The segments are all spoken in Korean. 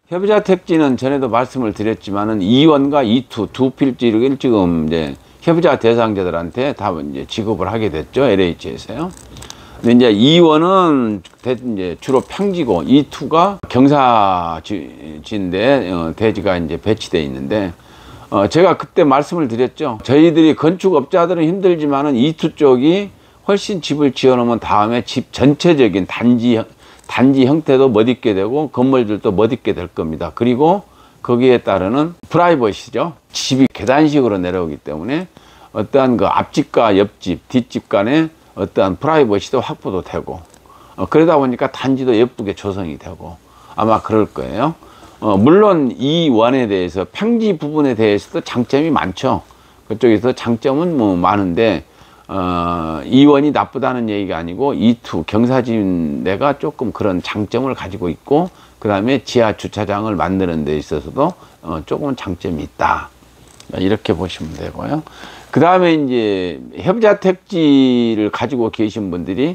협의자 택지는 전에도 말씀을 드렸지만은 2원과 2투 두 필지를 지금 이제 협의자 대상자들한테 다 이제 지급을 하게 됐죠. LH에서요. 근데 이제 2원은 이제 주로 평지고 2투가 경사지인데 대지가 이제 배치되어 있는데 제가 그때 말씀을 드렸죠. 저희들이 건축업자들은 힘들지만은 2투 쪽이 훨씬 집을 지어놓으면 다음에 집 전체적인 단지 형태도 멋있게 되고 건물들도 멋있게 될 겁니다. 그리고 거기에 따르는 프라이버시죠. 집이 계단식으로 내려오기 때문에 어떠한 그 앞집과 옆집, 뒷집 간에 어떠한 프라이버시도 확보도 되고 그러다 보니까 단지도 예쁘게 조성이 되고 아마 그럴 거예요. 물론 이 원에 대해서 평지 부분에 대해서도 장점이 많죠. 그쪽에서 장점은 뭐 많은데 이 원이 나쁘다는 얘기가 아니고 이투 경사진 데가 조금 그런 장점을 가지고 있고 그 다음에 지하 주차장을 만드는 데 있어서도 조금 장점이 있다, 이렇게 보시면 되고요. 그 다음에 이제 협의자 택지를 가지고 계신 분들이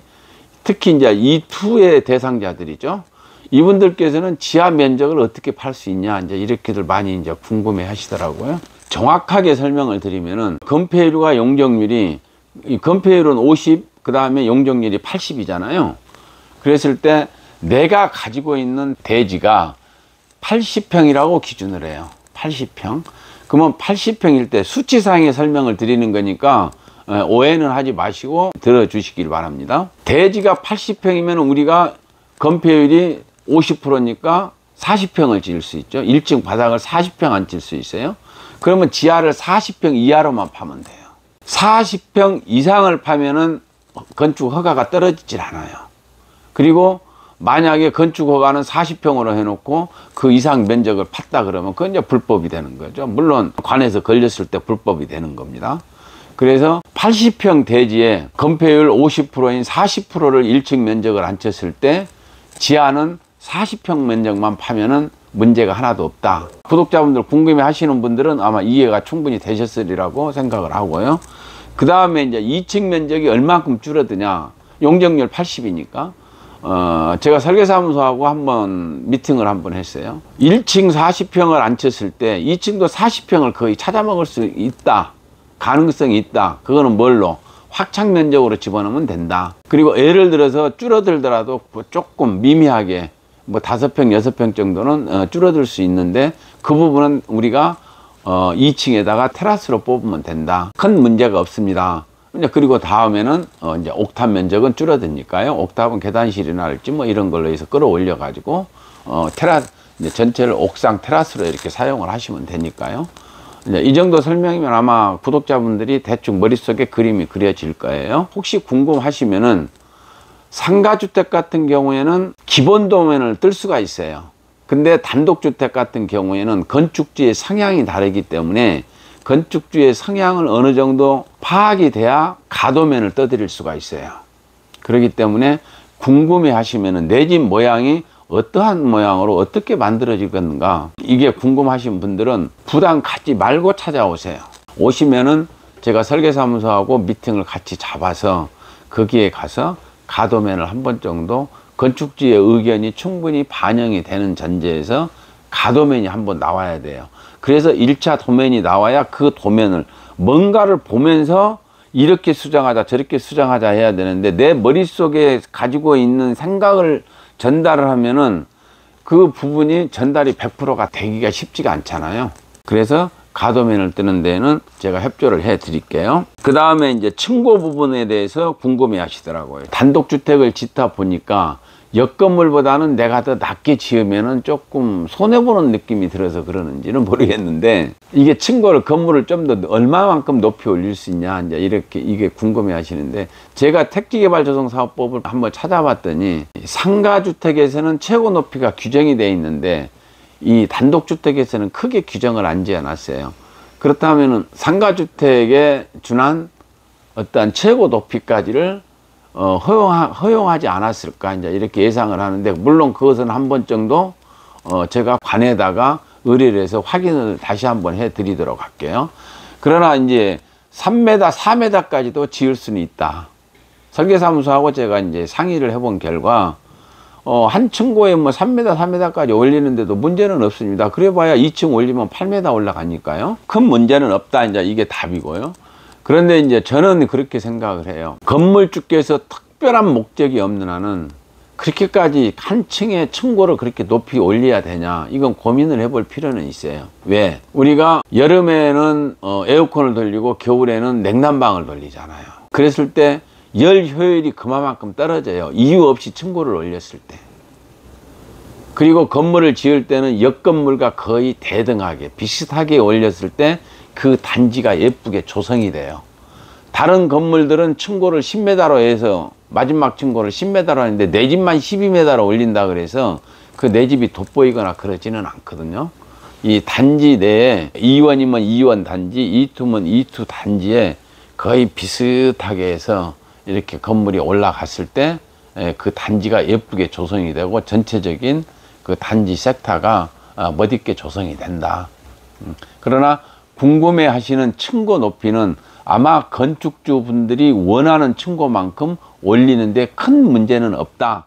특히 이제 이투의 대상자들이죠. 이분들께서는 지하 면적을 어떻게 팔 수 있냐, 이제 이렇게들 많이 이제 궁금해 하시더라고요. 정확하게 설명을 드리면은 건폐율과 용적률이, 이 건폐율은 50, 그 다음에 용적률이 80이잖아요. 그랬을 때 내가 가지고 있는 대지가 80평이라고 기준을 해요. 80평. 그러면 80평일 때 수치상의 설명을 드리는 거니까 오해는 하지 마시고 들어주시길 바랍니다. 대지가 80평이면 우리가 건폐율이 50%니까 40평을 지을 수 있죠. 1층 바닥을 40평 안 칠 수 있어요. 그러면 지하를 40평 이하로만 파면 돼요. 40평 이상을 파면은 건축 허가가 떨어지질 않아요. 그리고 만약에 건축 허가는 40평으로 해놓고 그 이상 면적을 팠다 그러면 그건 이제 불법이 되는 거죠. 물론 관에서 걸렸을 때 불법이 되는 겁니다. 그래서 80평 대지에 건폐율 50%인 40%를 1층 면적을 안 쳤을 때 지하는 40평 면적만 파면은 문제가 하나도 없다. 구독자분들 궁금해 하시는 분들은 아마 이해가 충분히 되셨으리라고 생각을 하고요. 그 다음에 이제 2층 면적이 얼만큼 줄어드냐. 용적률 80이니까. 제가 설계사무소하고 한번 미팅을 한번 했어요. 1층 40평을 안 쳤을 때 2층도 40평을 거의 찾아먹을 수 있다. 가능성이 있다. 그거는 뭘로? 확장 면적으로 집어넣으면 된다. 그리고 예를 들어서 줄어들더라도 조금 미미하게 뭐 5평, 6평 정도는 줄어들 수 있는데 그 부분은 우리가 2층에다가 테라스로 뽑으면 된다. 큰 문제가 없습니다. 그리고 다음에는 이제 옥탑 면적은 줄어드니까요. 옥탑은 계단실이나 할지 뭐 이런 걸로 해서 끌어올려 가지고 테라스 이제 전체를 옥상 테라스로 이렇게 사용을 하시면 되니까요. 이제 이 정도 설명이면 아마 구독자분들이 대충 머릿속에 그림이 그려질 거예요. 혹시 궁금하시면은 상가주택 같은 경우에는 기본 도면을 뜰 수가 있어요. 근데 단독주택 같은 경우에는 건축주의 성향이 다르기 때문에 건축주의 성향을 어느 정도 파악이 돼야 가도면을 떠드릴 수가 있어요. 그렇기 때문에 궁금해 하시면은 내 집 모양이 어떠한 모양으로 어떻게 만들어지겠는가, 이게 궁금하신 분들은 부담 갖지 말고 찾아오세요. 오시면은 제가 설계사무소하고 미팅을 같이 잡아서 거기에 가서 가도면을 한 번 정도 건축주의 의견이 충분히 반영이 되는 전제에서 가도면이 한번 나와야 돼요. 그래서 1차 도면이 나와야 그 도면을 뭔가를 보면서 이렇게 수정하자 저렇게 수정하자 해야 되는데 내 머릿속에 가지고 있는 생각을 전달을 하면은 그 부분이 전달이 100%가 되기가 쉽지가 않잖아요. 그래서 가도면을 뜨는 데는 제가 협조를 해 드릴게요. 그 다음에 이제 층고 부분에 대해서 궁금해 하시더라고요. 단독주택을 짓다 보니까 옆건물보다는 내가 더 낮게 지으면은 조금 손해보는 느낌이 들어서 그러는지는 모르겠는데, 이게 층고를 건물을 좀 더 얼마만큼 높이 올릴 수 있냐, 이제 이렇게 이게 궁금해 하시는데, 제가 택지개발조성사업법을 한번 찾아봤더니 상가주택에서는 최고 높이가 규정이 되어 있는데 이 단독주택에서는 크게 규정을 안 지어놨어요. 그렇다면은 상가주택에 준한 어떠한 최고 높이까지를 허용하지 않았을까, 이제 이렇게 예상을 하는데, 물론 그것은 한 번 정도 제가 관에다가 의뢰를 해서 확인을 다시 한번 해 드리도록 할게요. 그러나 이제 3m, 4m까지도 지을 수는 있다. 설계사무소하고 제가 이제 상의를 해본 결과 한 층고에 뭐 3m, 4m까지 올리는데도 문제는 없습니다. 그래봐야 2층 올리면 8m 올라가니까요. 큰 문제는 없다. 이제 이게 답이고요. 그런데 이제 저는 그렇게 생각을 해요. 건물주께서 특별한 목적이 없는 한은 그렇게까지 한 층에 층고를 그렇게 높이 올려야 되냐, 이건 고민을 해볼 필요는 있어요. 왜? 우리가 여름에는 에어컨을 돌리고 겨울에는 냉난방을 돌리잖아요. 그랬을 때 열 효율이 그만큼 떨어져요. 이유 없이 층고를 올렸을 때. 그리고 건물을 지을 때는 옆 건물과 거의 대등하게 비슷하게 올렸을 때 그 단지가 예쁘게 조성이 돼요. 다른 건물들은 층고를 10m로 해서 마지막 층고를 10m로 하는데 내 집만 12m로 올린다 그래서 그 내 집이 돋보이거나 그러지는 않거든요. 이 단지 내에 2원이면 2원 단지, 2투면 2투 단지에 거의 비슷하게 해서 이렇게 건물이 올라갔을 때 그 단지가 예쁘게 조성이 되고 전체적인 그 단지 섹터가 멋있게 조성이 된다. 그러나 궁금해 하시는 층고 높이는 아마 건축주 분들이 원하는 층고만큼 올리는데 큰 문제는 없다.